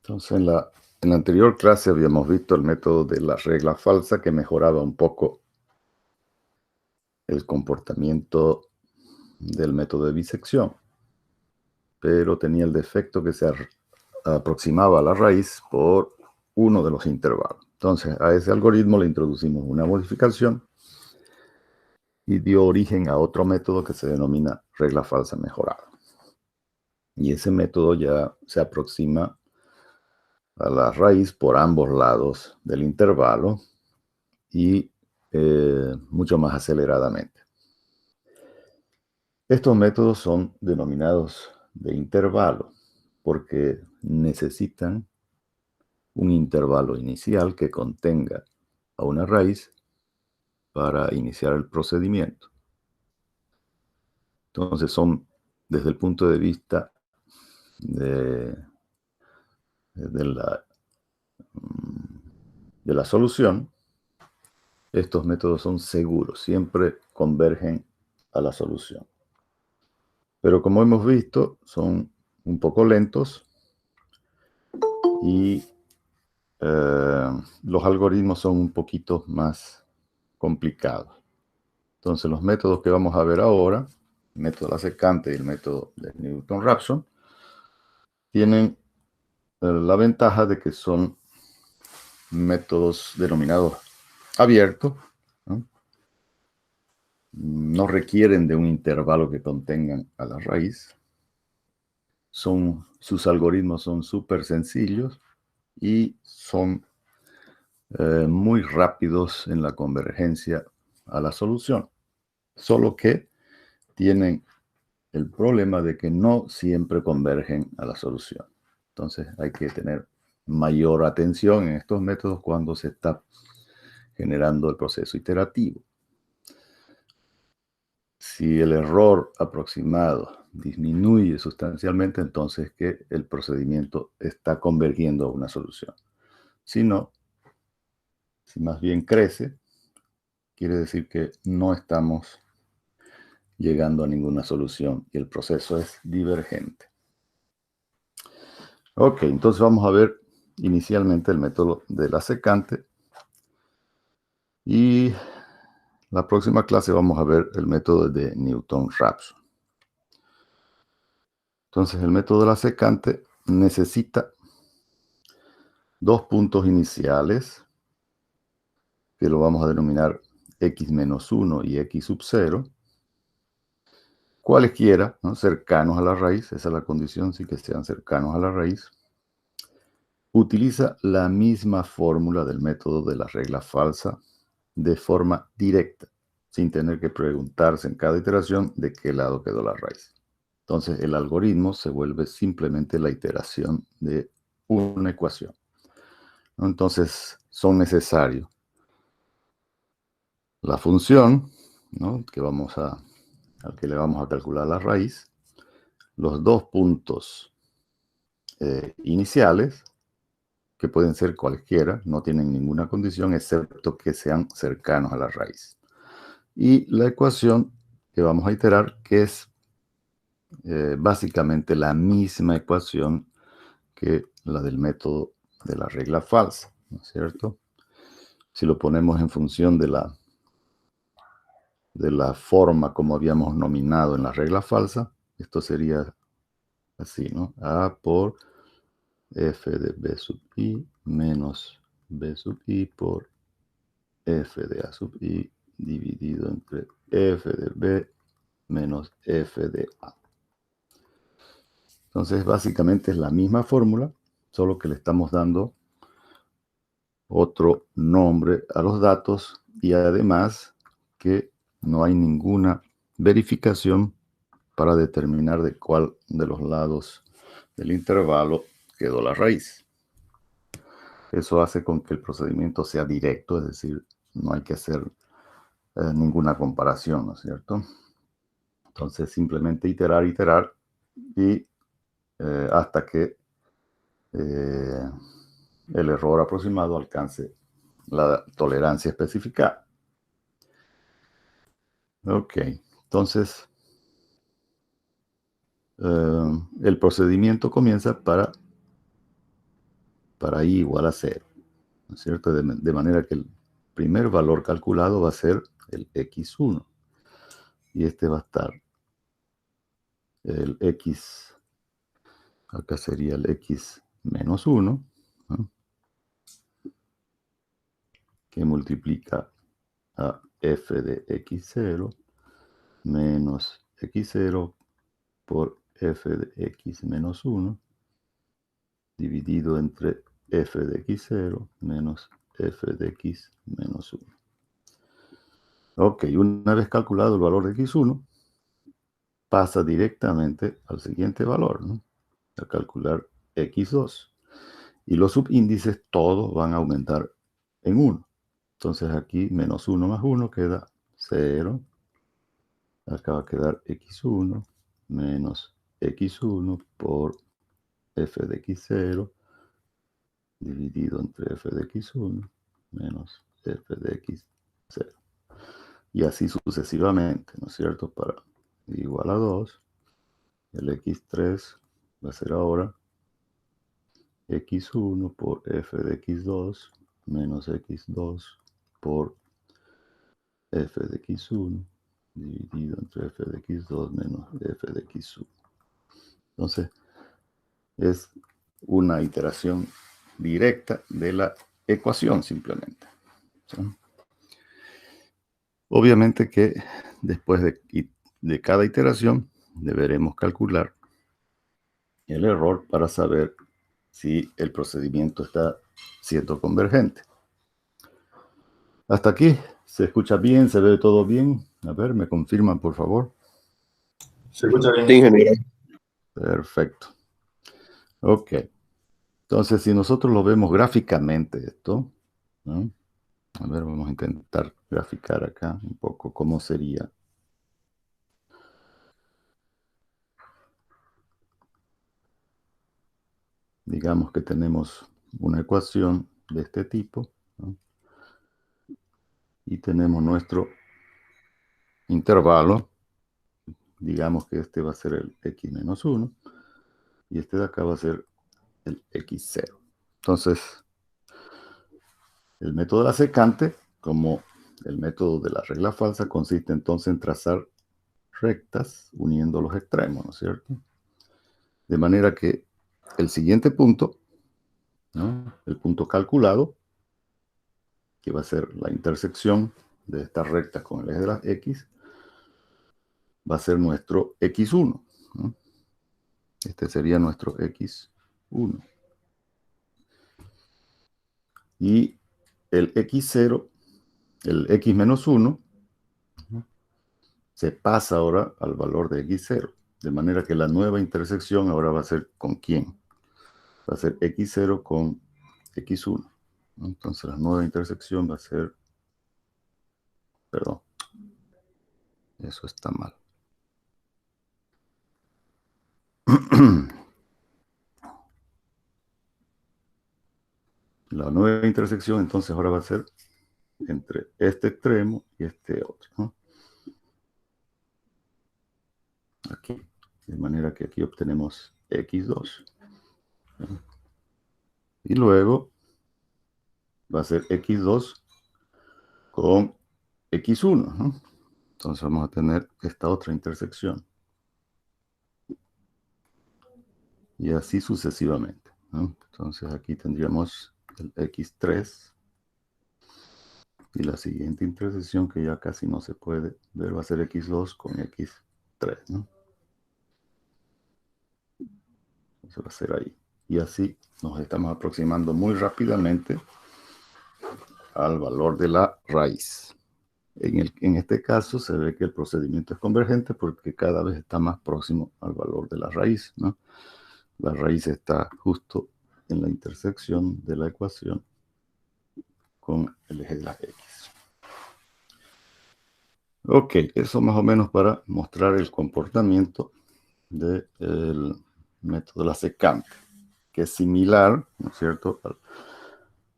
Entonces, en la anterior clase habíamos visto el método de la regla falsa que mejoraba un poco el comportamiento del método de bisección, pero tenía el defecto que se aproximaba a la raíz por uno de los intervalos. Entonces, a ese algoritmo le introducimos una modificación y dio origen a otro método que se denomina regla falsa mejorada. Y ese método ya se aproxima a la raíz por ambos lados del intervalo y mucho más aceleradamente. Estos métodos son denominados de intervalo porque necesitan un intervalo inicial que contenga a una raíz para iniciar el procedimiento. Entonces son, desde el punto de vista de la solución, estos métodos son seguros, siempre convergen a la solución. Pero como hemos visto, son un poco lentos y los algoritmos son un poquito más complicados. Entonces, los métodos que vamos a ver ahora, el método de la secante y el método de Newton-Raphson, tienen la ventaja de que son métodos denominados abiertos, ¿no? No requieren de un intervalo que contengan a la raíz. Sus algoritmos son súper sencillos y son muy rápidos en la convergencia a la solución. Solo que tienen el problema de que no siempre convergen a la solución. Entonces hay que tener mayor atención en estos métodos cuando se está generando el proceso iterativo. Si el error aproximado disminuye sustancialmente, entonces que el procedimiento está convergiendo a una solución. Si no, si más bien crece, quiere decir que no estamos llegando a ninguna solución y el proceso es divergente. Ok, entonces vamos a ver inicialmente el método de la secante y la próxima clase vamos a ver el método de Newton-Raphson. Entonces el método de la secante necesita dos puntos iniciales que lo vamos a denominar x-1 y x sub 0, cualesquiera, ¿no?, cercanos a la raíz, esa es la condición, sí, que sean cercanos a la raíz. Utiliza la misma fórmula del método de la regla falsa de forma directa, sin tener que preguntarse en cada iteración de qué lado quedó la raíz. Entonces el algoritmo se vuelve simplemente la iteración de una ecuación. Entonces son necesarios la función, ¿no?, al que le vamos a calcular la raíz, los dos puntos iniciales, que pueden ser cualquiera, no tienen ninguna condición, excepto que sean cercanos a la raíz. Y la ecuación que vamos a iterar, que es básicamente la misma ecuación que la del método de la regla falsa, ¿no es cierto? Si lo ponemos en función de la forma como habíamos nominado en la regla falsa, esto sería así, ¿no? A por f de b sub i menos b sub i por f de a sub i dividido entre f de b menos f de a. Entonces, básicamente es la misma fórmula, solo que le estamos dando otro nombre a los datos y además que no hay ninguna verificación para determinar de cuál de los lados del intervalo quedó la raíz. Eso hace con que el procedimiento sea directo, es decir, no hay que hacer ninguna comparación, ¿no es cierto? Entonces, simplemente iterar y hasta que el error aproximado alcance la tolerancia especificada. Ok, entonces el procedimiento comienza para i igual a 0, ¿no es cierto? De manera que el primer valor calculado va a ser el x1. Y este va a estar el x, acá sería el x menos 1, ¿no? Que multiplica a f de x0 menos x0 por f de x menos 1 dividido entre f de x0 menos f de x menos 1. Ok, una vez calculado el valor de x1, pasa directamente al siguiente valor, ¿no? A calcular x2. Y los subíndices todos van a aumentar en 1. Entonces aquí menos 1 más 1 queda 0. Acá va a quedar x1 menos x1 por f de x0 dividido entre f de x1 menos f de x0. Y así sucesivamente, ¿no es cierto? Para igual a 2, el x3 va a ser ahora x1 por f de x2 menos x2 por f de x1 dividido entre f de x2 menos f de x1. Entonces, es una iteración directa de la ecuación simplemente. ¿Sí? Obviamente que después de cada iteración deberemos calcular el error para saber si el procedimiento está siendo convergente. Hasta aquí, ¿se escucha bien? ¿Se ve todo bien? A ver, me confirman, por favor. Se escucha bien, ingeniero. Perfecto. Ok. Entonces, si nosotros lo vemos gráficamente esto, ¿no? A ver, vamos a intentar graficar acá un poco cómo sería. Digamos que tenemos una ecuación de este tipo, ¿no? Y tenemos nuestro intervalo. Digamos que este va a ser el x menos 1 y este de acá va a ser el x0. Entonces, el método de la secante, como el método de la regla falsa, consiste entonces en trazar rectas uniendo los extremos, ¿no es cierto? De manera que el siguiente punto, ¿no? El punto calculado, que va a ser la intersección de estas rectas con el eje de las x, va a ser nuestro x1, ¿no? Este sería nuestro x1. Y el x0, el x menos 1, ¿no? Se pasa ahora al valor de x0. De manera que la nueva intersección ahora va a ser ¿con quién? Va a ser x0 con x1. ¿No? Entonces la nueva intersección va a ser... Perdón. Eso está mal. La nueva intersección entonces ahora va a ser entre este extremo y este otro, ¿no? Aquí. De manera que aquí obtenemos x2. ¿No? Y luego va a ser x2 con x1, ¿no? Entonces vamos a tener esta otra intersección. Y así sucesivamente, ¿no? Entonces aquí tendríamos el x3. Y la siguiente intersección, que ya casi no se puede ver, va a ser x2 con x3, ¿no? Eso va a ser ahí. Y así nos estamos aproximando muy rápidamente al valor de la raíz. En este caso se ve que el procedimiento es convergente porque cada vez está más próximo al valor de la raíz, ¿no? La raíz está justo en la intersección de la ecuación con el eje de la x. Ok, eso más o menos para mostrar el comportamiento del método de la secante, que es similar, ¿no es cierto?,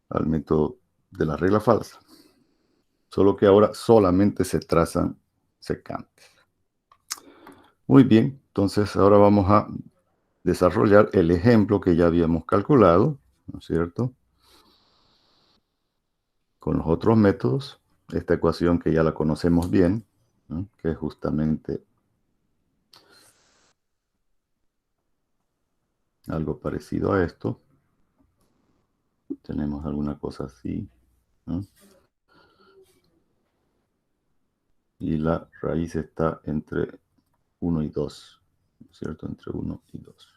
al método de la regla falsa. Solo que ahora solamente se trazan secantes. Muy bien, Entonces, ahora vamos a desarrollar el ejemplo que ya habíamos calculado, ¿no es cierto? Con los otros métodos, esta ecuación que ya la conocemos bien, ¿no? Que es justamente algo parecido a esto. Tenemos alguna cosa así, ¿no? Y la raíz está entre 1 y 2, ¿no es cierto? Entre 1 y 2.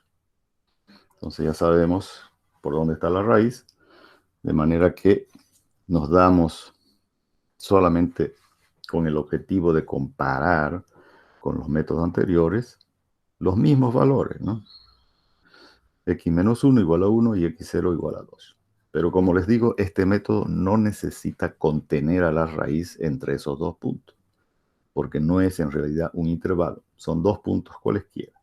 Entonces ya sabemos por dónde está la raíz, de manera que nos damos solamente con el objetivo de comparar con los métodos anteriores los mismos valores, ¿no? X menos 1 igual a 1 y X0 igual a 2. Pero como les digo, este método no necesita contener a la raíz entre esos dos puntos, porque no es en realidad un intervalo, son dos puntos cualesquiera.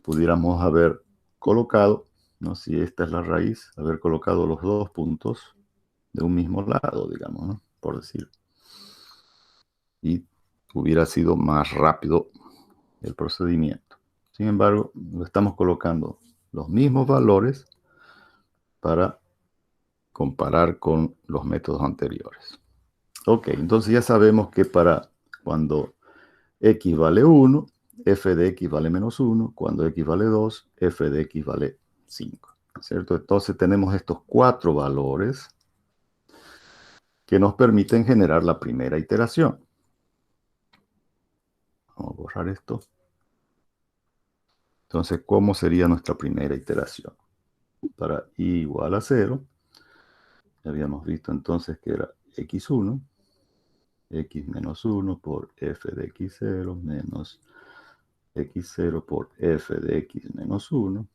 Pudiéramos haber colocado, ¿no? Si esta es la raíz, haber colocado los dos puntos de un mismo lado, digamos, ¿no? Por decir. Y hubiera sido más rápido el procedimiento. Sin embargo, lo estamos colocando los mismos valores para comparar con los métodos anteriores. Ok, entonces ya sabemos que para cuando x vale 1, f de x vale menos 1, cuando x vale 2, f de x vale 5, ¿cierto? Entonces tenemos estos cuatro valores que nos permiten generar la primera iteración. Vamos a borrar esto. Entonces, ¿cómo sería nuestra primera iteración? Para i igual a 0, ya habíamos visto entonces que era x1, x menos 1 por f de x0 menos x0 por f de x menos 1,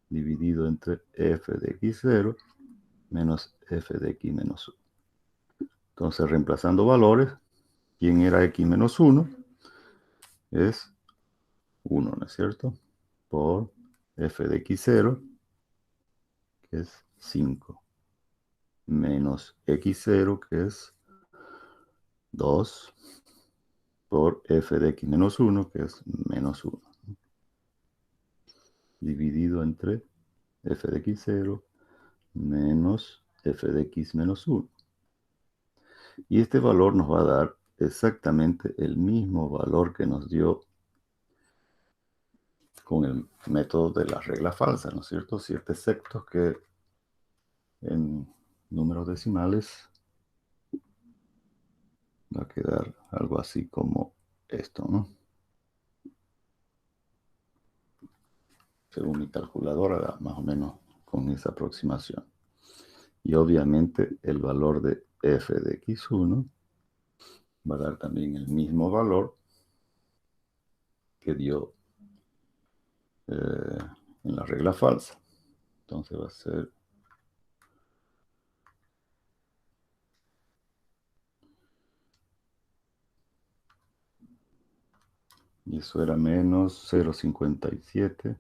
dividido entre f de x0 menos f de x menos 1. Entonces, reemplazando valores, ¿quién era x menos 1? Es 1, ¿no es cierto? Por f de x0, que es 5, menos x0, que es 2, por f de x menos 1, que es menos 1, dividido entre f de x0 menos f de x menos 1. Y este valor nos va a dar exactamente el mismo valor que nos dio con el método de la regla falsa, ¿no es cierto? 7 sextos, que en números decimales va a quedar algo así como esto, ¿no? Según mi calculadora, más o menos con esa aproximación. Y obviamente el valor de f de x1 va a dar también el mismo valor que dio en la regla falsa. Entonces va a ser y eso era menos 0,57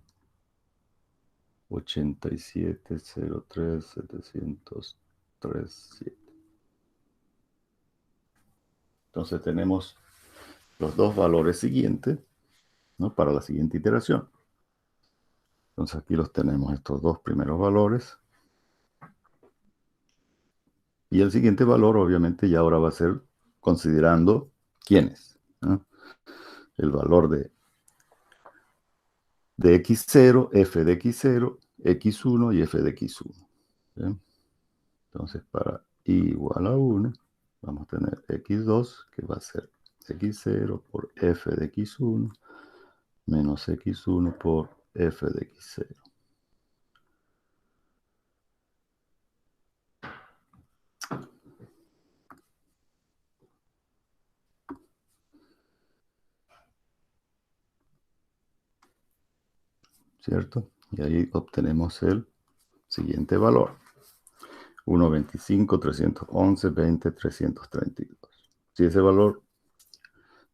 87,03,737. Entonces tenemos los dos valores siguientes, ¿no? Para la siguiente iteración. Entonces aquí los tenemos, estos dos primeros valores. Y el siguiente valor, obviamente, ya ahora va a ser considerando quiénes, ¿no? El valor de x0, f de x0, x1 y f de x1. ¿Bien? Entonces, para i igual a 1, vamos a tener x2, que va a ser x0 por f de x1, menos x1 por f de x0. ¿Cierto? Y ahí obtenemos el siguiente valor. 1, 25, 311, 20, 332. Si ese valor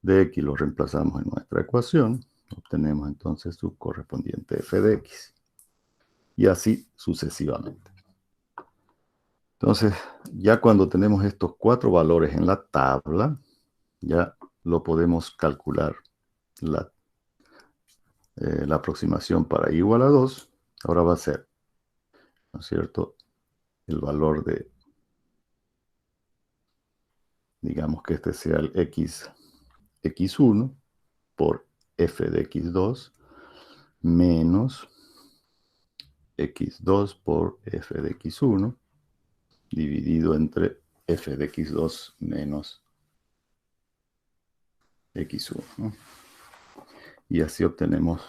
de x lo reemplazamos en nuestra ecuación, obtenemos entonces su correspondiente f de x. Y así sucesivamente. Entonces, ya cuando tenemos estos cuatro valores en la tabla, ya lo podemos calcular la aproximación para i igual a 2, ahora va a ser, ¿no es cierto?, el valor de, digamos que este sea el x1 por f de x2 menos x2 por f de x1 dividido entre f de x2 menos x1, ¿no? Y así obtenemos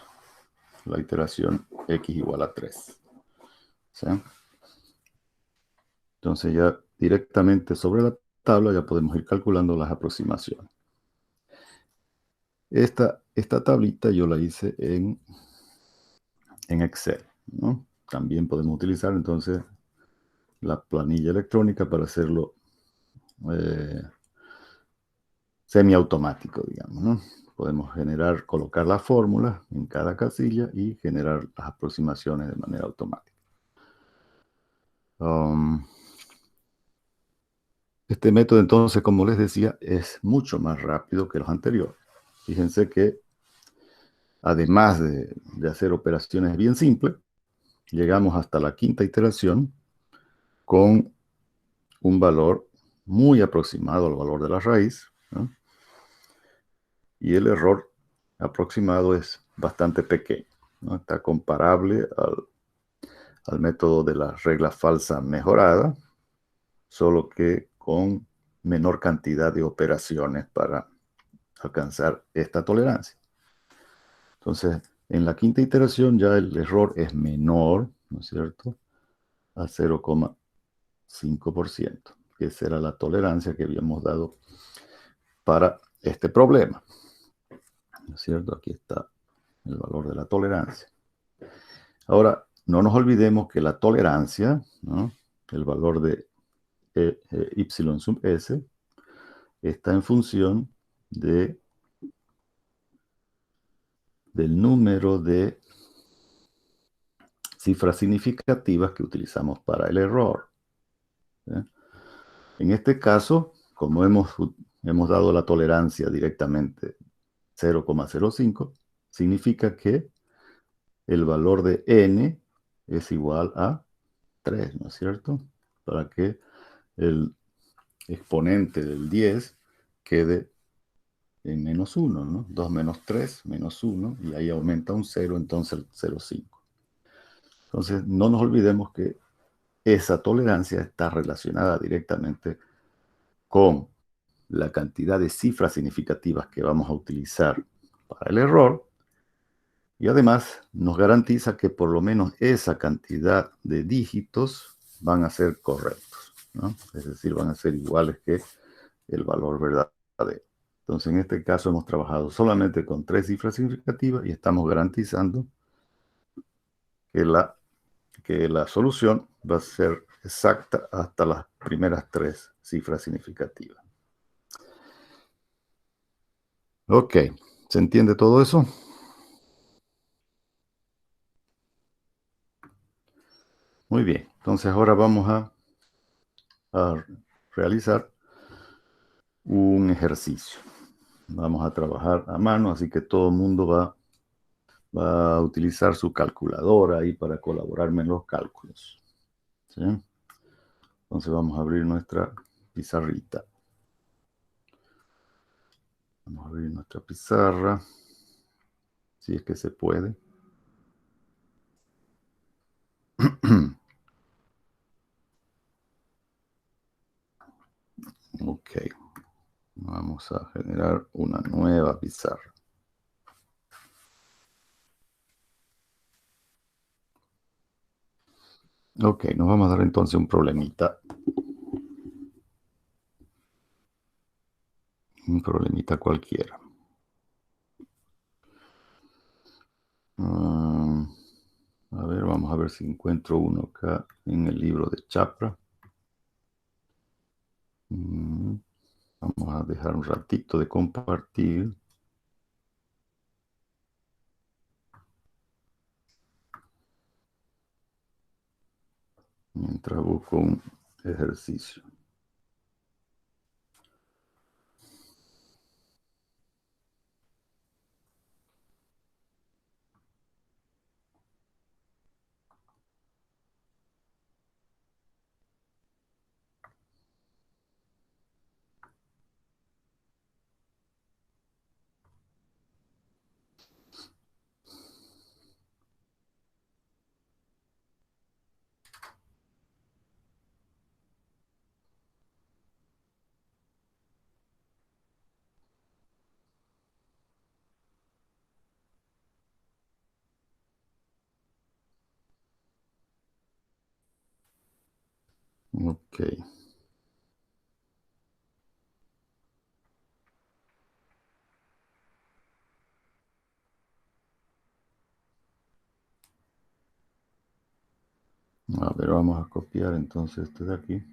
la iteración x igual a 3. ¿Sí? Entonces ya directamente sobre la tabla ya podemos ir calculando las aproximaciones. Esta tablita yo la hice en Excel, ¿no? También podemos utilizar entonces la planilla electrónica para hacerlo semiautomático, digamos, ¿no? Podemos colocar las fórmulas en cada casilla y generar las aproximaciones de manera automática. Este método, entonces, como les decía, es mucho más rápido que los anteriores. Fíjense que, además de hacer operaciones bien simples, llegamos hasta la quinta iteración con un valor muy aproximado al valor de la raíz, ¿no? Y el error aproximado es bastante pequeño, ¿no? Está comparable al método de la regla falsa mejorada, solo que con menor cantidad de operaciones para alcanzar esta tolerancia. Entonces, en la quinta iteración ya el error es menor, ¿no es cierto?, a 0,5%, que será la tolerancia que habíamos dado para este problema. ¿No es cierto? Aquí está el valor de la tolerancia. Ahora, no nos olvidemos que la tolerancia, ¿no?, el valor de y sub s, está en función del número de cifras significativas que utilizamos para el error. ¿Sí? En este caso, como hemos dado la tolerancia directamente 0,05, significa que el valor de n es igual a 3, ¿no es cierto? Para que el exponente del 10 quede en menos 1, ¿no? 2 menos 3, menos 1, y ahí aumenta un 0, entonces el 0,5. Entonces, no nos olvidemos que esa tolerancia está relacionada directamente con la cantidad de cifras significativas que vamos a utilizar para el error, y además nos garantiza que por lo menos esa cantidad de dígitos van a ser correctos, ¿no? Es decir, van a ser iguales que el valor verdadero. Entonces, en este caso hemos trabajado solamente con 3 cifras significativas y estamos garantizando que la solución va a ser exacta hasta las primeras 3 cifras significativas. Ok, ¿se entiende todo eso? Muy bien, entonces ahora vamos a realizar un ejercicio. Vamos a trabajar a mano, así que todo el mundo va a utilizar su calculadora ahí para colaborarme en los cálculos. ¿Sí? Entonces vamos a abrir nuestra pizarrita. Vamos a abrir nuestra pizarra, si es que se puede. Ok, vamos a generar una nueva pizarra. Ok, nos vamos a dar entonces un problemita. Un problemita cualquiera. A ver, vamos a ver si encuentro uno acá en el libro de Chapra. Vamos a dejar un ratito de compartir. Mientras busco un ejercicio. Ok. A ver, vamos a copiar entonces este de aquí.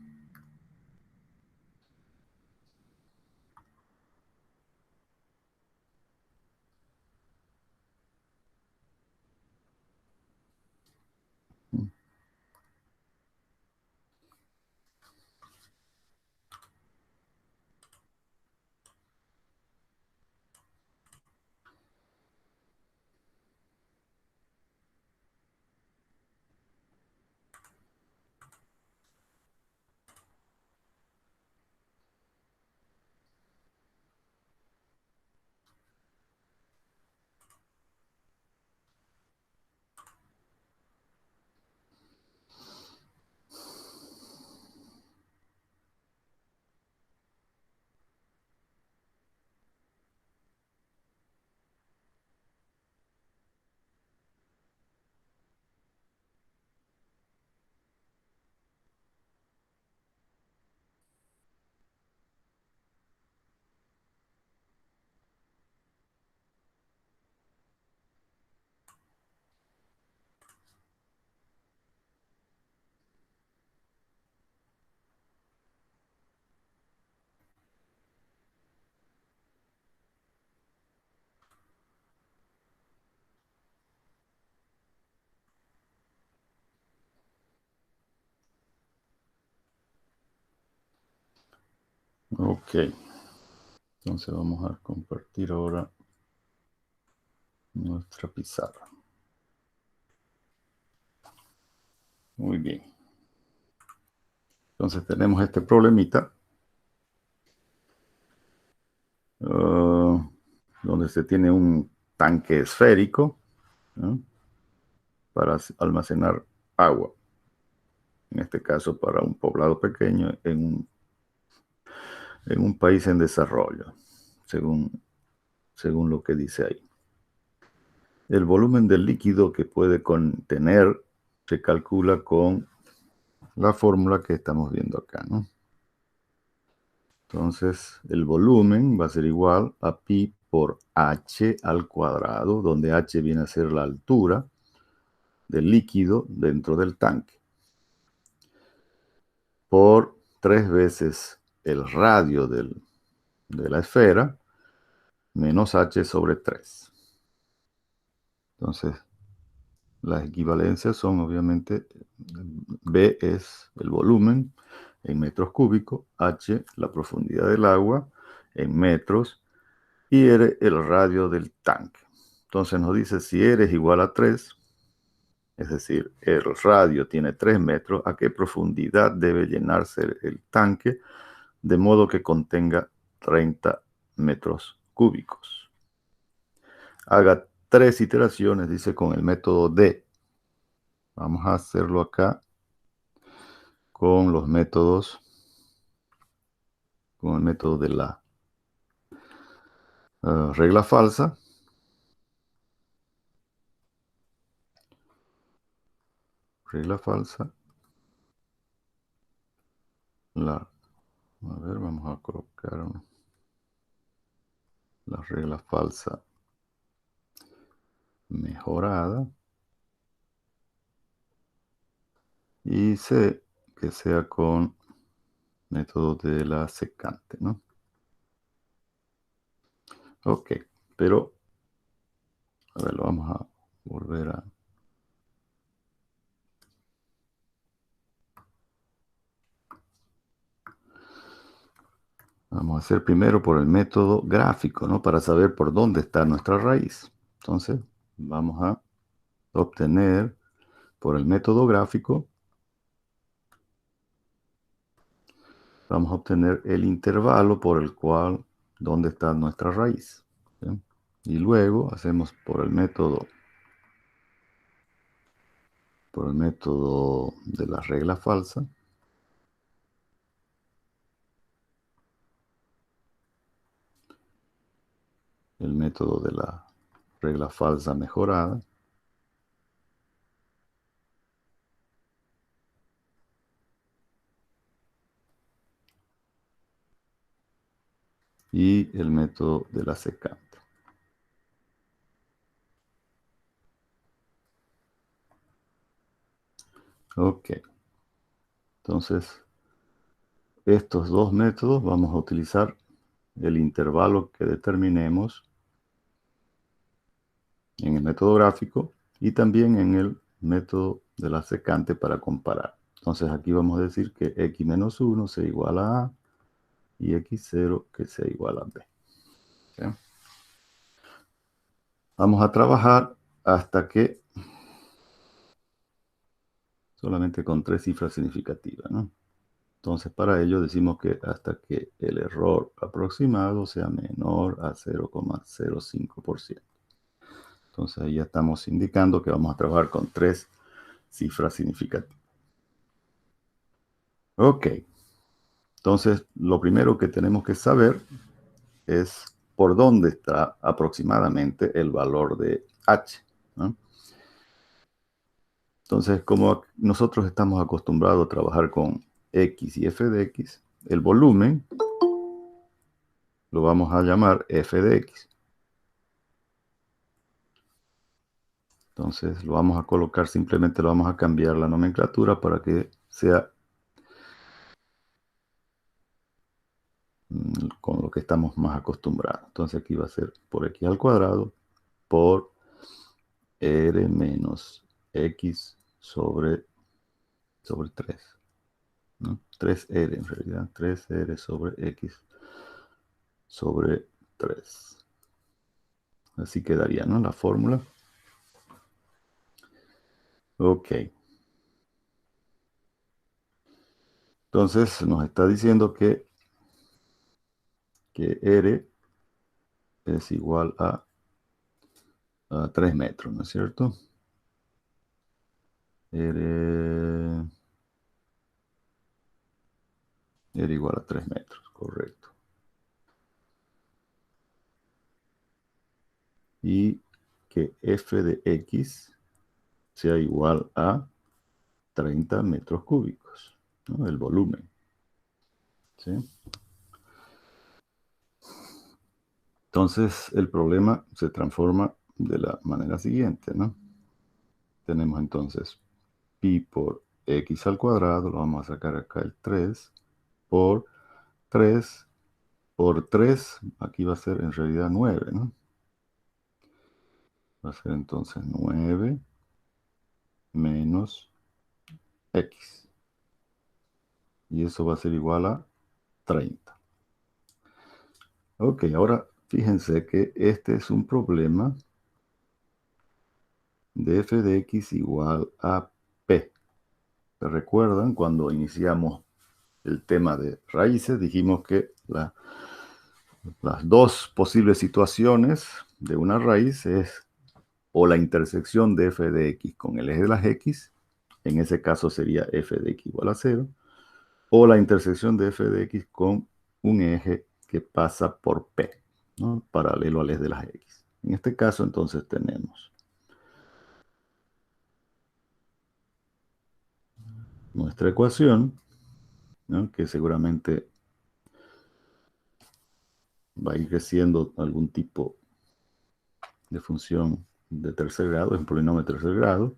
Ok. Entonces vamos a compartir ahora nuestra pizarra. Muy bien. Entonces tenemos este problemita donde se tiene un tanque esférico, ¿no?, para almacenar agua. En este caso, para un poblado pequeño en un país en desarrollo, según lo que dice ahí. El volumen del líquido que puede contener se calcula con la fórmula que estamos viendo acá, ¿no? Entonces, el volumen va a ser igual a pi por h al cuadrado, donde h viene a ser la altura del líquido dentro del tanque, por 3 veces el radio de la esfera, menos h sobre 3. Entonces, las equivalencias son obviamente, B es el volumen en metros cúbicos, H la profundidad del agua en metros y R el radio del tanque. Entonces nos dice si R es igual a 3, es decir, el radio tiene 3 metros, ¿a qué profundidad debe llenarse el tanque de modo que contenga 30 metros cúbicos? Haga 3 iteraciones, dice, con el método D. Vamos a hacerlo acá con los métodos, con el método de la regla falsa. Regla falsa. A ver, vamos a colocar la regla falsa mejorada. Y C, que sea con método de la secante, ¿no? Ok, pero, a ver, lo vamos a volver a... Vamos a hacer primero por el método gráfico, ¿no? Para saber por dónde está nuestra raíz. Entonces, vamos a obtener por el método gráfico, vamos a obtener el intervalo por el cual, dónde está nuestra raíz, ¿sí? Y luego hacemos por el método de la regla falsa. El método de la regla falsa mejorada. y el método de la secante. Ok. Entonces, estos dos métodos vamos a utilizar el intervalo que determinemos en el método gráfico y también en el método de la secante para comparar. Entonces aquí vamos a decir que x menos 1 sea igual a A y x0 que sea igual a B. ¿Sí? Vamos a trabajar hasta que solamente con 3 cifras significativas, ¿no? Entonces para ello decimos que hasta que el error aproximado sea menor a 0,05%. Entonces ahí ya estamos indicando que vamos a trabajar con 3 cifras significativas. Ok. Entonces, lo primero que tenemos que saber es por dónde está aproximadamente el valor de h, ¿no? Entonces, como nosotros estamos acostumbrados a trabajar con x y f de x, el volumen lo vamos a llamar f de x. Entonces, lo vamos a colocar, simplemente lo vamos a cambiar la nomenclatura para que sea con lo que estamos más acostumbrados. Entonces, aquí va a ser por x al cuadrado por r menos x sobre 3, ¿no? 3R en realidad, 3R sobre X sobre 3. Así quedaría, ¿no? La fórmula. Ok. Entonces nos está diciendo que R es igual a 3 metros, ¿no es cierto? R igual a 3 metros, correcto. Y que f de x sea igual a 30 metros cúbicos, ¿no? El volumen. ¿Sí? Entonces el problema se transforma de la manera siguiente, ¿no? Tenemos entonces pi por x al cuadrado, lo vamos a sacar acá el 3, por 3, por 3, aquí va a ser en realidad 9, ¿no? Va a ser entonces 9 menos x. Y eso va a ser igual a 30. Ok, ahora fíjense que este es un problema de f de x igual a p. ¿Se recuerdan cuando iniciamos el tema de raíces? Dijimos que las dos posibles situaciones de una raíz es o la intersección de f de x con el eje de las x, en ese caso sería f de x igual a 0, o la intersección de f de x con un eje que pasa por P, ¿no? Paralelo al eje de las x. En este caso entonces tenemos nuestra ecuación, ¿no? Que seguramente va a ir creciendo algún tipo de función de tercer grado, es un polinomio de tercer grado,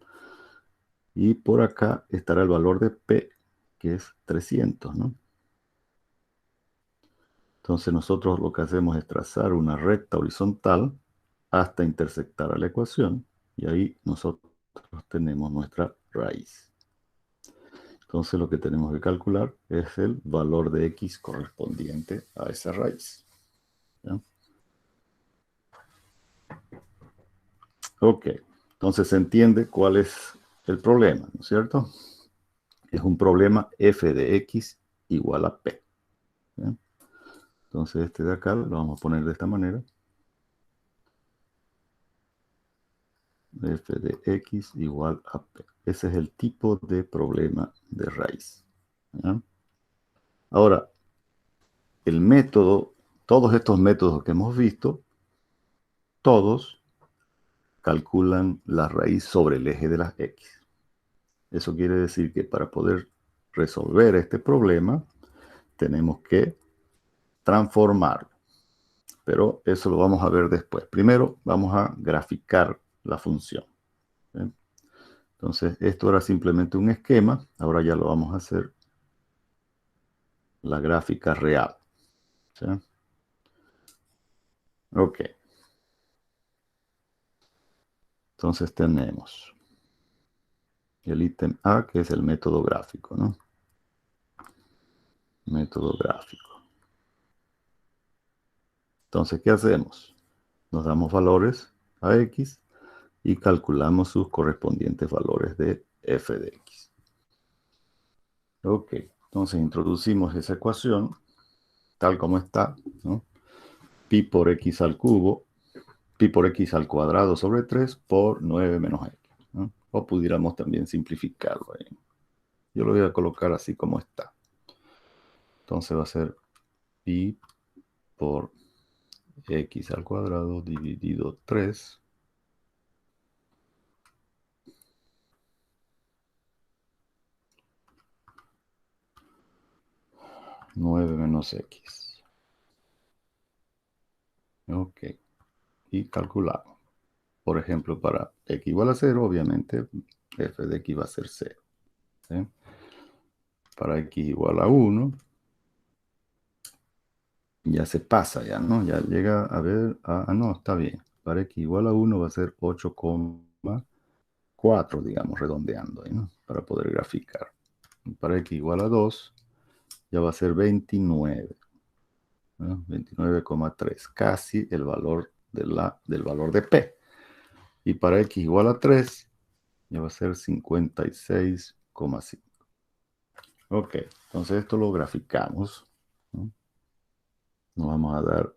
y por acá estará el valor de P, que es 300, ¿no? Entonces nosotros lo que hacemos es trazar una recta horizontal hasta intersectar a la ecuación, y ahí nosotros tenemos nuestra raíz. Entonces lo que tenemos que calcular es el valor de x correspondiente a esa raíz. ¿Ya? Ok, entonces se entiende cuál es el problema, ¿no es cierto? Es un problema f de x igual a p. ¿Ya? Entonces este de acá lo vamos a poner de esta manera. F de x igual a p. Ese es el tipo de problema de raíz. ¿Ya? Ahora, el método, todos estos métodos que hemos visto, todos calculan la raíz sobre el eje de las x. Eso quiere decir que para poder resolver este problema, tenemos que transformarlo. pero eso lo vamos a ver después. Primero vamos a graficar la función. ¿Bien? Entonces, esto era simplemente un esquema. Ahora ya lo vamos a hacer la gráfica real. ¿Sí? Ok. Entonces tenemos el ítem A, que es el método gráfico, ¿no? Método gráfico. Entonces, ¿qué hacemos? Nos damos valores a X y calculamos sus correspondientes valores de f de X. Ok, entonces introducimos esa ecuación tal como está, ¿no? Pi por X al cubo, pi por X al cuadrado sobre 3 por 9 menos X, ¿no? O pudiéramos también simplificarlo ahí. Yo lo voy a colocar así como está. Entonces va a ser pi por X al cuadrado dividido 3 9 menos X. Ok. Y calculamos. Por ejemplo, para X igual a 0, obviamente f de X va a ser 0. ¿Sí? Para X igual a 1, ya se pasa ya, ¿no? Ya llega a ver, no, está bien. Para X igual a 1 va a ser 8,4, digamos, redondeando, ¿no? Para poder graficar. Para X igual a 2, ya va a ser 29. ¿No? 29,3, casi el valor del valor de P. Y para X igual a 3, ya va a ser 56,5. Ok, entonces esto lo graficamos, ¿no? Nos vamos a dar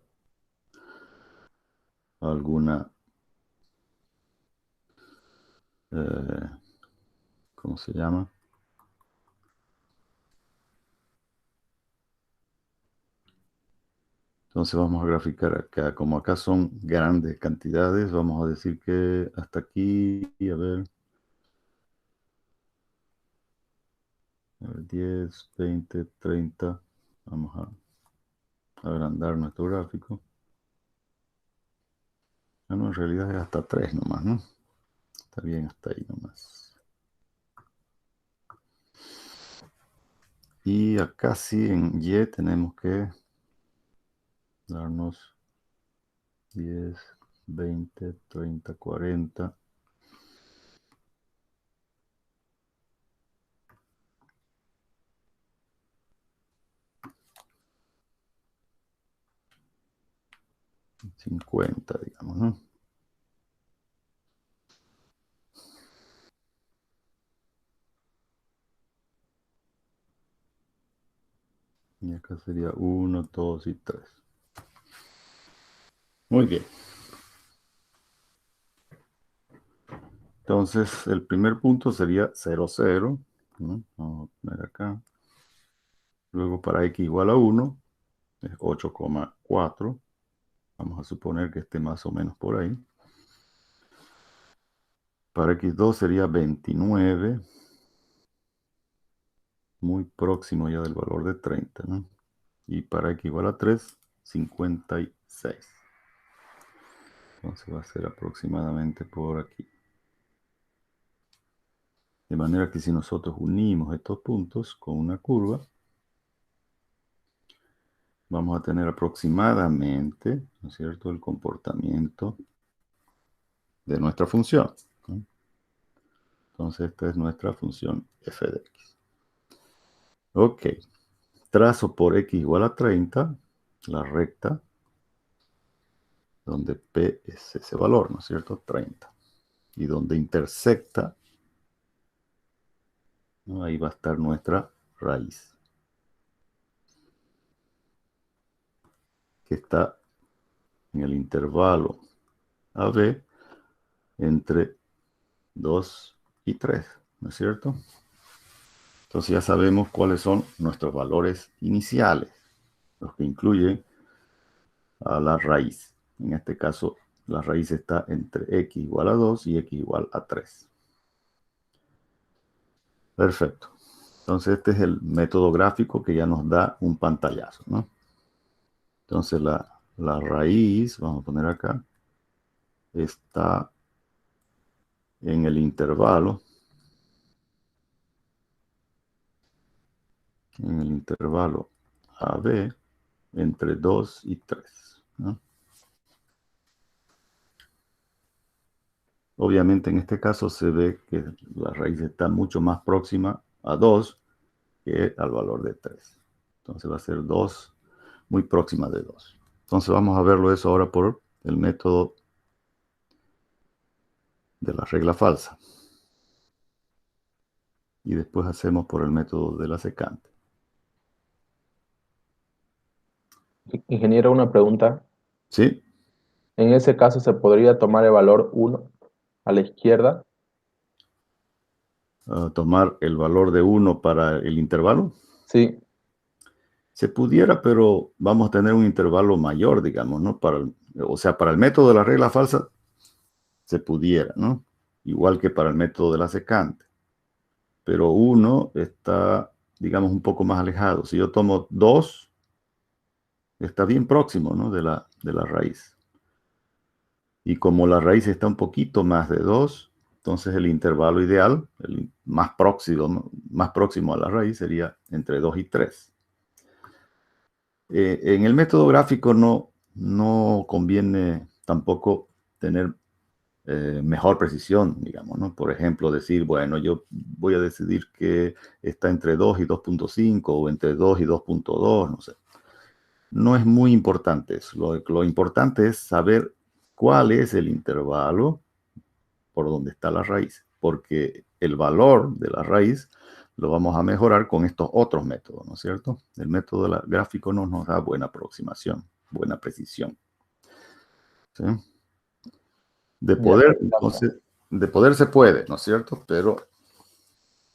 alguna, ¿cómo se llama? Entonces vamos a graficar acá. Como acá son grandes cantidades, vamos a decir que hasta aquí, a ver, 10, 20, 30. Vamos a agrandar nuestro gráfico. No, en realidad es hasta 3 nomás, ¿no? Está bien hasta ahí nomás. Y acá sí en Y tenemos que darnos 10, 20, 30, 40. 50, digamos, ¿no? Y acá sería 1, 2 y 3. Muy bien. Entonces, el primer punto sería 0, 0, ¿no? Vamos a poner acá. Luego para X igual a 1, es 8,4. Vamos a suponer que esté más o menos por ahí. Para X2 sería 29. Muy próximo ya del valor de 30, ¿no? Y para X igual a 3, 56. Entonces va a ser aproximadamente por aquí. De manera que si nosotros unimos estos puntos con una curva, vamos a tener aproximadamente, ¿no es cierto?, el comportamiento de nuestra función, ¿no? Entonces esta es nuestra función f de x. Ok, trazo por x igual a 30, la recta, donde p es ese valor, ¿no es cierto?, 30. Y donde intersecta, ¿no?, ahí va a estar nuestra raíz, que está en el intervalo AB entre 2 y 3, ¿no es cierto? Entonces ya sabemos cuáles son nuestros valores iniciales, los que incluyen a la raíz. En este caso, la raíz está entre x igual a 2 y x igual a 3. Perfecto. Entonces este es el método gráfico que ya nos da un pantallazo, ¿no? Entonces la la raíz, vamos a poner acá, está en el intervalo, AB entre 2 y 3, ¿no? Obviamente en este caso se ve que la raíz está mucho más próxima a 2 que al valor de 3. Entonces va a ser 2 muy próxima de 2. Entonces vamos a verlo eso ahora por el método de la regla falsa. Y después hacemos por el método de la secante. Ingeniero, una pregunta. ¿Sí? En ese caso, ¿se podría tomar el valor 1 a la izquierda? Tomar el valor de 1 para el intervalo. Sí. Se pudiera, pero vamos a tener un intervalo mayor, digamos, ¿no? O sea, para el método de la regla falsa se pudiera, ¿no? Igual que para el método de la secante. Pero 1 está, digamos, un poco más alejado. Si yo tomo 2, está bien próximo, ¿no? De la raíz. Y como la raíz está un poquito más de 2, entonces el intervalo ideal, el más próximo a la raíz, sería entre 2 y 3. En el método gráfico no conviene tampoco tener mejor precisión, digamos, ¿no? Por ejemplo, decir, bueno, yo voy a decidir que está entre 2 y 2.5 o entre 2 y 2.2, no sé. No es muy importante eso. Lo importante es saber cuál es el intervalo por donde está la raíz, porque el valor de la raíz lo vamos a mejorar con estos otros métodos, ¿no es cierto? El método gráfico no nos da buena aproximación, buena precisión. ¿Sí? De poder, entonces, de poder se puede, ¿no es cierto? Pero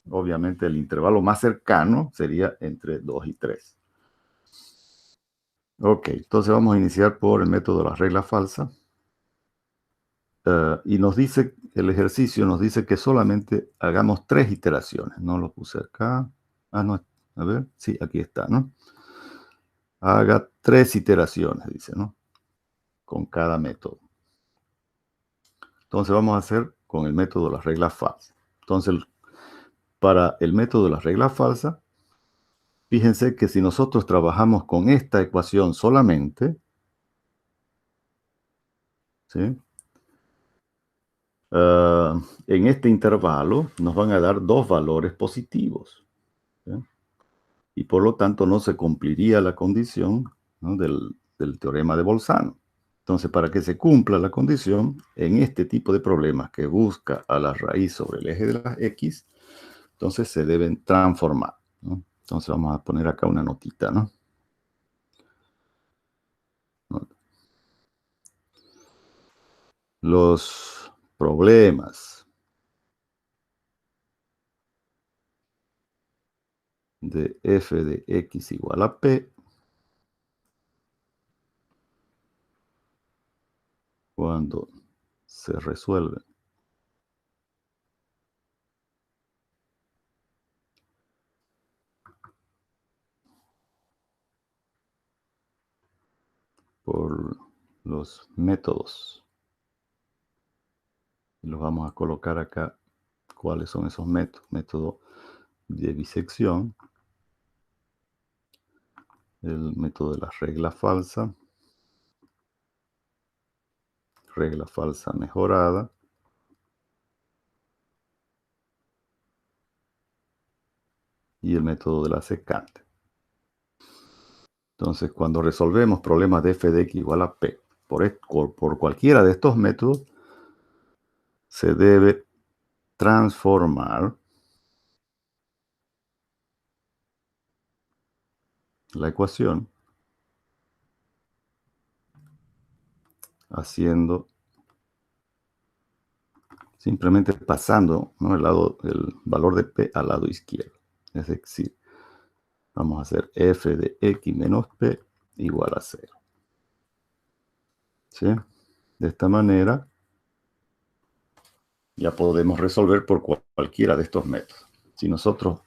obviamente el intervalo más cercano sería entre 2 y 3. Ok, entonces vamos a iniciar por el método de la regla falsa. Y nos dice, el ejercicio nos dice que solamente hagamos 3 iteraciones. No lo puse acá. Ah, no, a ver, sí, aquí está, ¿no? Haga 3 iteraciones, dice, ¿no? Con cada método. Entonces vamos a hacer con el método de la regla falsa. Entonces, para el método de la regla falsa, fíjense que si nosotros trabajamos con esta ecuación solamente, ¿sí? En este intervalo nos van a dar 2 valores positivos, ¿sí? Y por lo tanto no se cumpliría la condición, ¿no? del teorema de Bolzano. Entonces, para que se cumpla la condición, en este tipo de problemas que busca a la raíz sobre el eje de las X, entonces se deben transformar, ¿no? Entonces vamos a poner acá una notita, ¿no? Los problemas de f de x igual a p cuando se resuelven por los métodos. Y los vamos a colocar acá. ¿Cuáles son esos métodos? Método de bisección, el método de la regla falsa mejorada, y el método de la secante. Entonces, cuando resolvemos problemas de f de x igual a p por cualquiera de estos métodos, se debe transformar la ecuación simplemente pasando, ¿no? el valor de p al lado izquierdo. Es decir, vamos a hacer f de x menos p igual a 0. ¿Sí? De esta manera ya podemos resolver por cualquiera de estos métodos. Si nosotros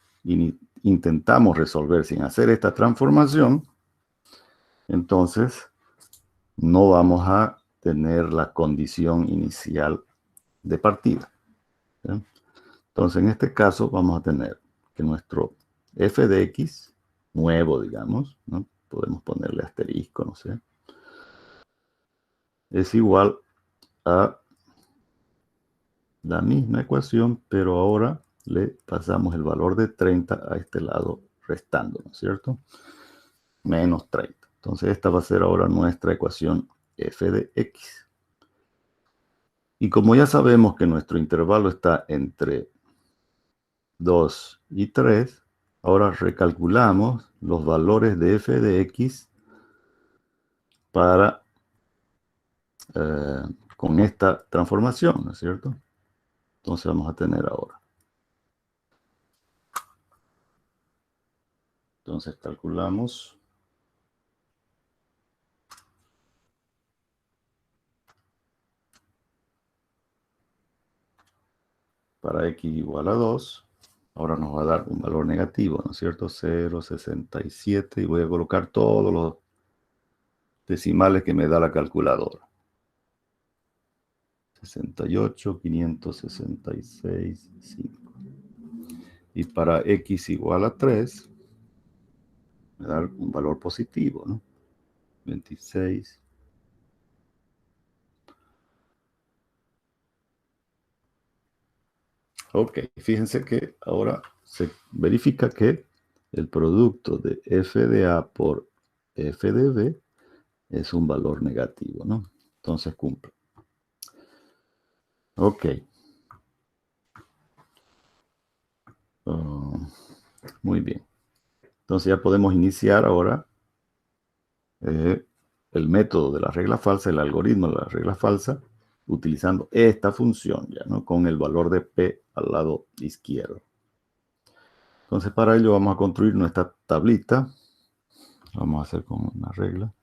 intentamos resolver sin hacer esta transformación, entonces no vamos a tener la condición inicial de partida. ¿Sí? Entonces, en este caso, vamos a tener que nuestro f de x, nuevo, digamos, ¿no? Podemos ponerle asterisco, no sé, es igual a la misma ecuación, pero ahora le pasamos el valor de 30 a este lado restando, ¿no es cierto? Menos 30. Entonces, esta va a ser ahora nuestra ecuación f de x. Y como ya sabemos que nuestro intervalo está entre 2 y 3, ahora recalculamos los valores de f de x para con esta transformación, ¿no es cierto? Entonces vamos a tener ahora. Entonces calculamos para x igual a 2. Ahora nos va a dar un valor negativo, ¿no es cierto? 0,67 y voy a colocar todos los decimales que me da la calculadora. 68, 566, 5. Y para x igual a 3, me da un valor positivo, ¿no? 26. Ok, fíjense que ahora se verifica que el producto de f de a por f de b es un valor negativo, ¿no? Entonces cumple. Ok. Muy bien. Entonces ya podemos iniciar ahora el método de la regla falsa, el algoritmo de la regla falsa, utilizando esta función ya, ¿no? Con el valor de p al lado izquierdo. Entonces para ello vamos a construir nuestra tablita. Vamos a hacer con una regla.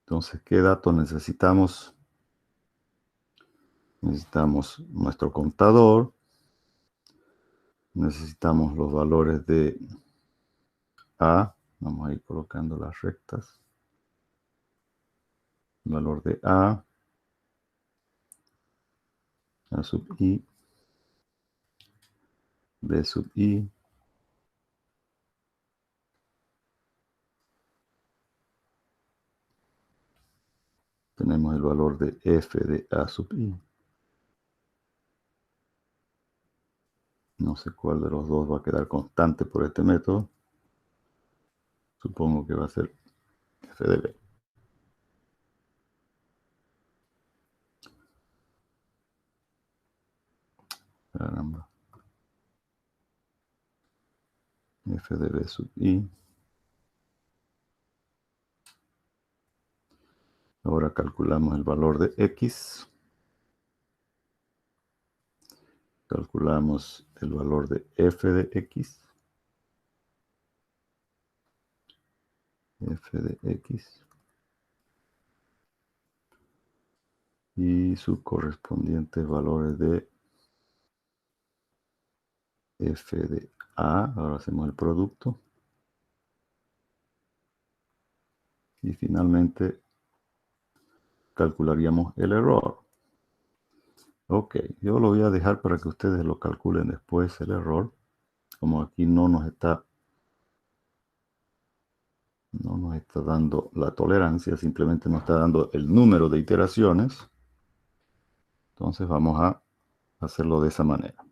Entonces, ¿qué datos necesitamos? Necesitamos nuestro contador. Necesitamos los valores de A. Vamos a ir colocando las rectas. El valor de A sub I, B sub I, tenemos el valor de F de A sub I. No sé cuál de los dos va a quedar constante por este método. Supongo que va a ser F de B. Caramba. F de B sub I. Ahora calculamos el valor de X. Calculamos el valor de f de x. F de x. Y sus correspondientes valores de f de a. Ahora hacemos el producto. Y finalmente calcularíamos el error. Ok, yo lo voy a dejar para que ustedes lo calculen después el error. Como aquí no nos está dando la tolerancia, simplemente nos está dando el número de iteraciones. Entonces vamos a hacerlo de esa manera.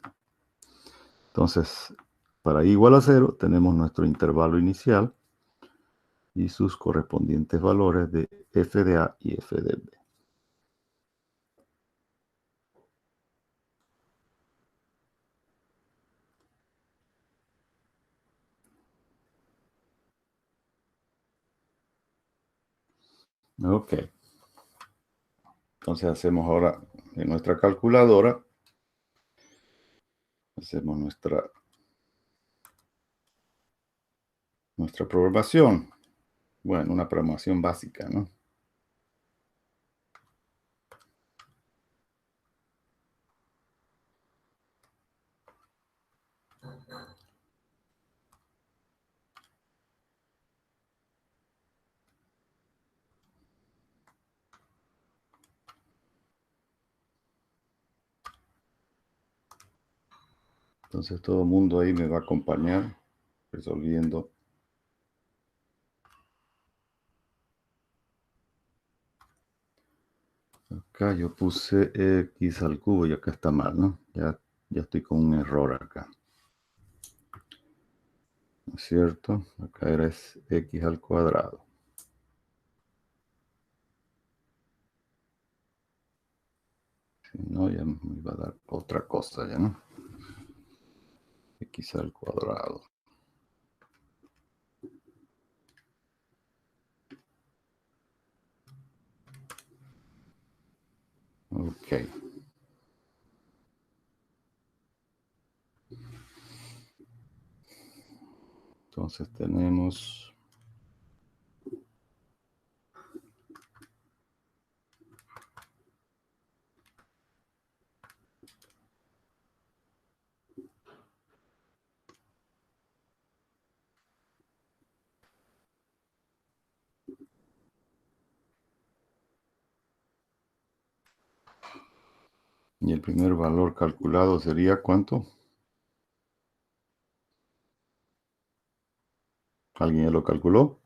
Entonces, para i igual a 0 tenemos nuestro intervalo inicial y sus correspondientes valores de f de a y f de b. Ok. Entonces hacemos ahora en nuestra calculadora, hacemos nuestra programación. Bueno, una programación básica, ¿no? Entonces todo el mundo ahí me va a acompañar resolviendo. Acá yo puse x al cubo y acá está mal, ¿no? Ya estoy con un error acá. ¿No es cierto? Acá era x al cuadrado. Si no, ya me iba a dar otra cosa ya, ¿no? X al cuadrado. Ok. Entonces tenemos... Y el primer valor calculado sería ¿cuánto? ¿Alguien ya lo calculó?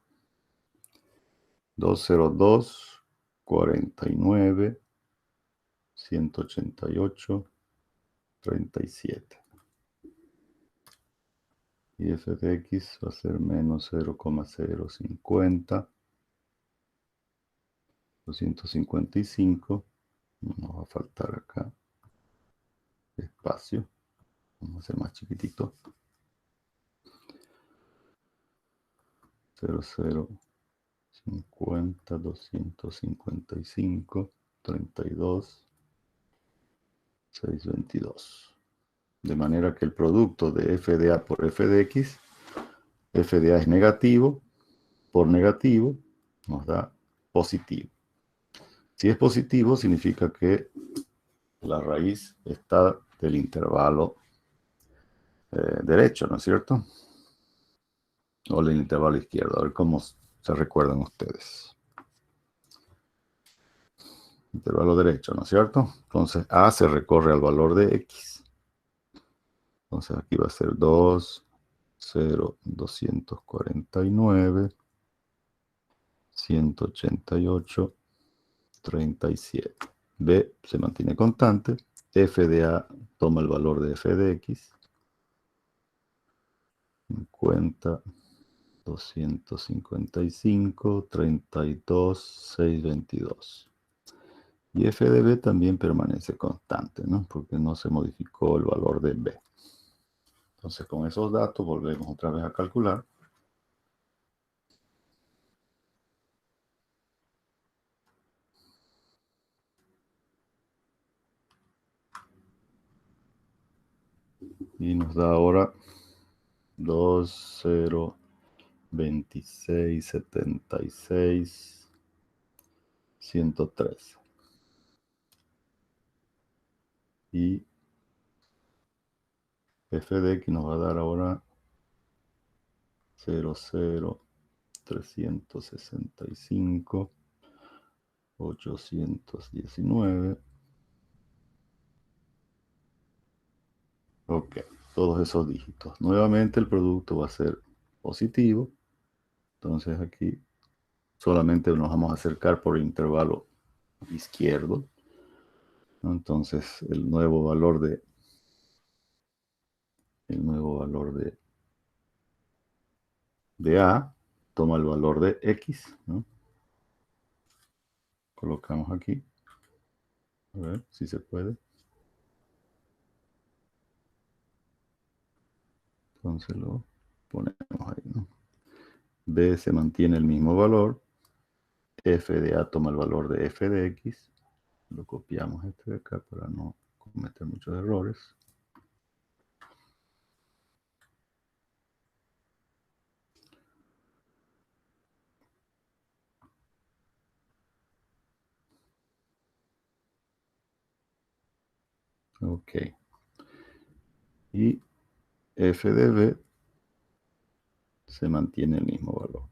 202, 49, 188, 37. Y f de x va a ser menos 0,050, 255. Nos va a faltar acá espacio. Vamos a hacer más chiquitito. 00, 50, 255, 32, 622. De manera que el producto de f de a por f de x, f de a es negativo, por negativo nos da positivo. Si es positivo, significa que la raíz está del intervalo derecho, ¿no es cierto? O del intervalo izquierdo. A ver cómo se recuerdan ustedes. Intervalo derecho, ¿no es cierto? Entonces a se recorre al valor de x. Entonces aquí va a ser 2, 0, 249, 188, 37. B se mantiene constante. F de A toma el valor de F de X. 50, 255, 32, 622. Y F de B también permanece constante, ¿no? Porque no se modificó el valor de B. Entonces con esos datos volvemos otra vez a calcular. Y nos da ahora 2, 0, 26, 76, 113. Y f de x nos va a dar ahora 0, 0, 365, 819. Ok, todos esos dígitos. Nuevamente el producto va a ser positivo. Entonces aquí solamente nos vamos a acercar por el intervalo izquierdo, ¿no? Entonces el nuevo valor de A toma el valor de X, ¿no? Colocamos aquí. A ver si se puede. Entonces lo ponemos ahí, ¿no? B se mantiene el mismo valor. F de A toma el valor de F de X. Lo copiamos este de acá para no cometer muchos errores. Ok. Y f de b se mantiene el mismo valor.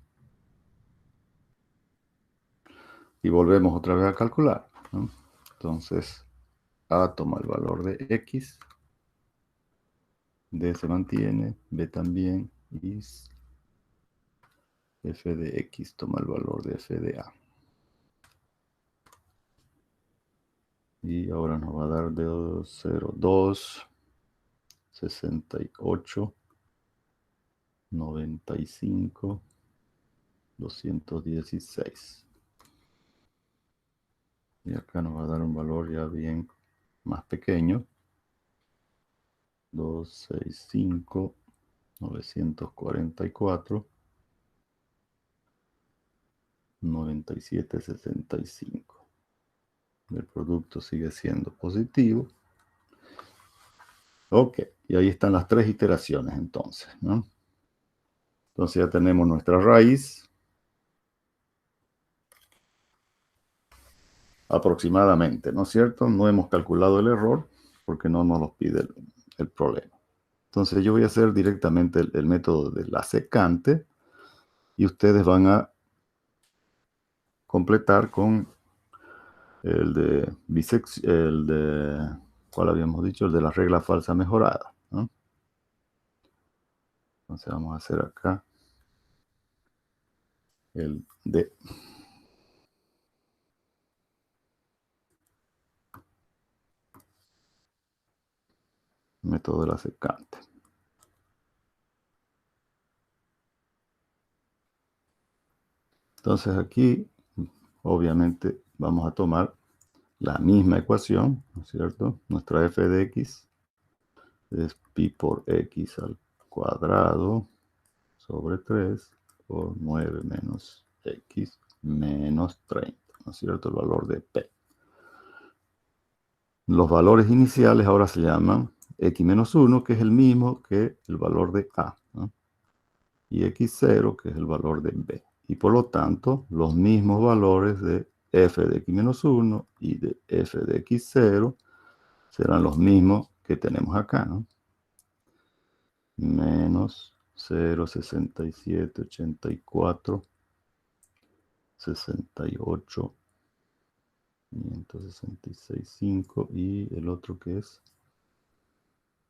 Y volvemos otra vez a calcular, ¿no? Entonces, a toma el valor de x. D se mantiene, B también, y f de x toma el valor de f de a. Y ahora nos va a dar de 0, 2, 68, 95, 216. Y acá nos va a dar un valor ya bien más pequeño. 265, 944, 9765. El producto sigue siendo positivo. Ok, y ahí están las 3 iteraciones entonces, ¿no? Entonces ya tenemos nuestra raíz. Aproximadamente, ¿no es cierto? No hemos calculado el error porque no nos lo pide el problema. Entonces yo voy a hacer directamente el método de la secante y ustedes van a completar con el de ¿cuál habíamos dicho? El de la regla falsa mejorada, ¿no? Entonces vamos a hacer acá el de método de la secante. Entonces aquí, obviamente, vamos a tomar la misma ecuación, ¿no es cierto? Nuestra f de x es pi por x al cuadrado sobre 3 por 9 menos x menos 30, ¿no es cierto? El valor de p. Los valores iniciales ahora se llaman x menos 1, que es el mismo que el valor de a, ¿no? Y x0, que es el valor de b. Y por lo tanto, los mismos valores de f de x menos 1 y de f de x0 serán los mismos que tenemos acá, ¿no? Menos 0,67, 84, 68, 566.5 y el otro que es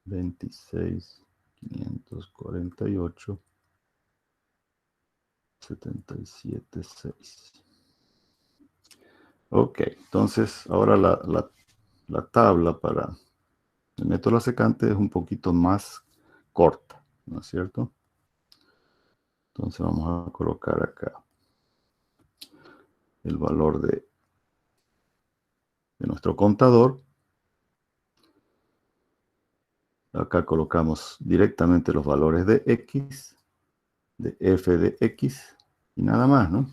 26, 548, 77,6. Ok, entonces ahora la tabla para el método secante es un poquito más corta, ¿no es cierto? Entonces vamos a colocar acá el valor de nuestro contador. Acá colocamos directamente los valores de x, de f de x, y nada más, ¿no?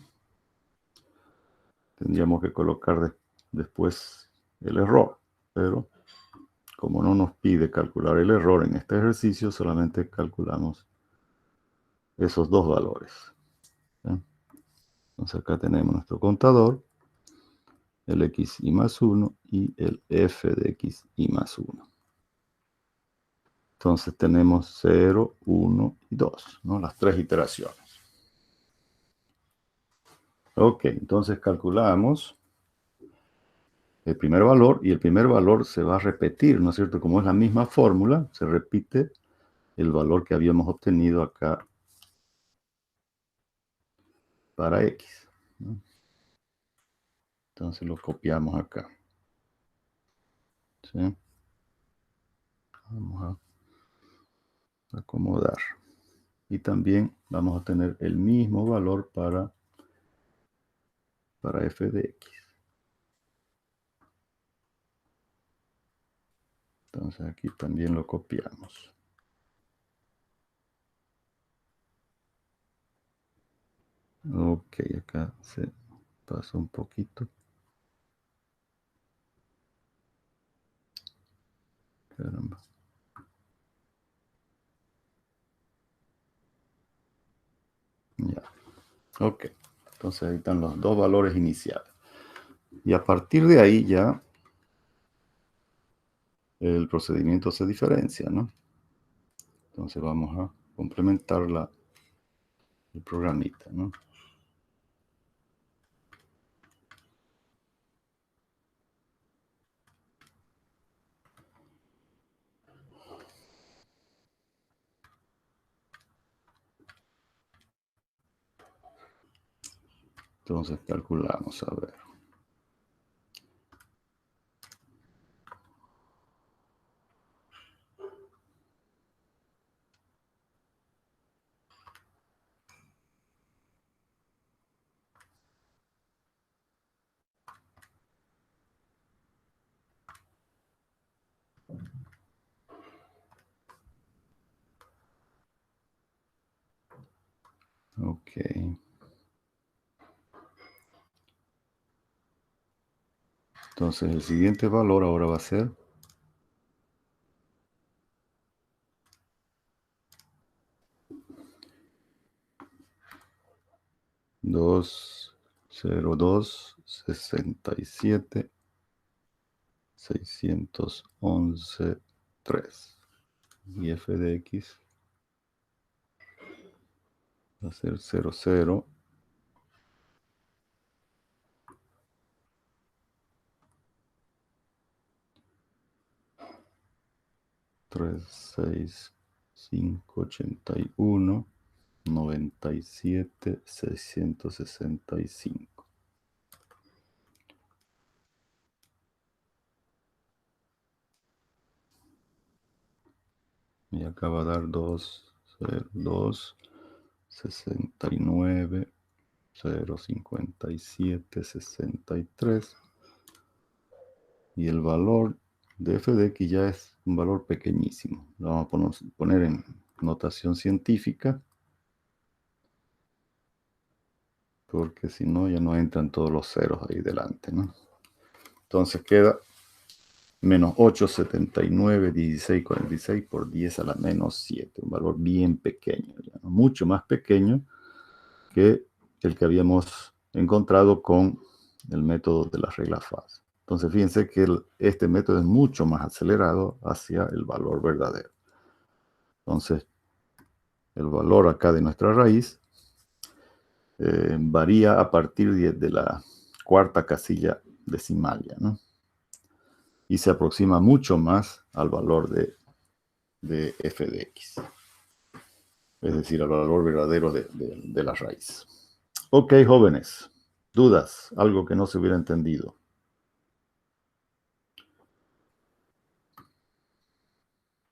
Tendríamos que colocar después el error, pero como no nos pide calcular el error en este ejercicio, solamente calculamos esos dos valores, ¿sí? Entonces acá tenemos nuestro contador, el xy más 1 y el f de xy más 1. Entonces tenemos 0, 1 y 2, ¿no? Las 3 iteraciones. Ok, entonces calculamos el primer valor y el primer valor se va a repetir, ¿no es cierto? Como es la misma fórmula, se repite el valor que habíamos obtenido acá para x, ¿no? Entonces lo copiamos acá, ¿sí? Vamos a acomodar. Y también vamos a tener el mismo valor para f de x. Entonces aquí también lo copiamos. Ok, acá se pasa un poquito. Caramba. Ya. Ok. Entonces ahí están los dos valores iniciales. Y a partir de ahí ya el procedimiento se diferencia, ¿no? Entonces vamos a complementar el programita, ¿no? Entonces calculamos, a ver. Ok. Entonces el siguiente valor ahora va a ser 202.67, 611.3. Y f de x va a ser 00. 36581 97.665. Y acá va a dar 202 69 057 63. Y el valor de f de x ya es un valor pequeñísimo. Lo vamos a poner en notación científica, porque si no ya no entran todos los ceros ahí delante, ¿no? Entonces queda menos 879, 1646 por 10 a la menos 7. Un valor bien pequeño, ya, ¿no? Mucho más pequeño que el que habíamos encontrado con el método de las reglas fase. Entonces fíjense que este método es mucho más acelerado hacia el valor verdadero. Entonces el valor acá de nuestra raíz varía a partir de la cuarta casilla decimal, ya, ¿no? Y se aproxima mucho más al valor de f de x. Es decir, al valor verdadero de la raíz. Ok, jóvenes. ¿Dudas? Algo que no se hubiera entendido.